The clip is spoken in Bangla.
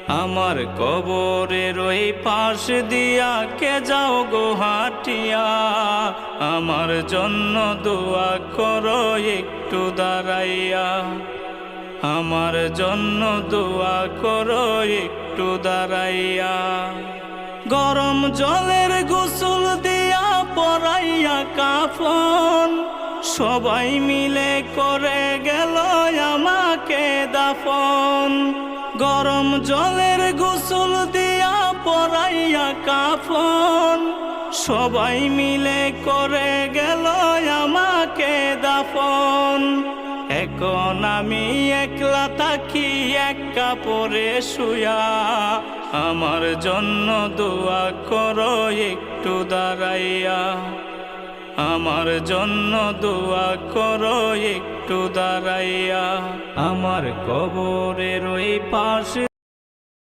আমার কবরের ওই পাশ দিয়া কে যাও গো হাটিয়া, আমার জন্য দোয়া করো একটু দাঁড়াইয়া, আমার জন্য দোয়া করো একটু দাঁড়াইয়া। গরম জলের গোসল দিয়া পরাইয়া কাফন, সবাই মিলে করে গেল আমাকে দাফন। গরম জলের গোসল দিয়া পরাইয়া কাফন, সবাই মিলে করে গেল আমাকে দাফন। এখন আমি একলা থাকি এক কাপড়ে শুয়া, আমার জন্য দোয়া করো একটু দাঁড়াইয়া, আমার জন্য দোয়া করো একটু দাঁড়াইয়া। আমার কবরের ওই পাশ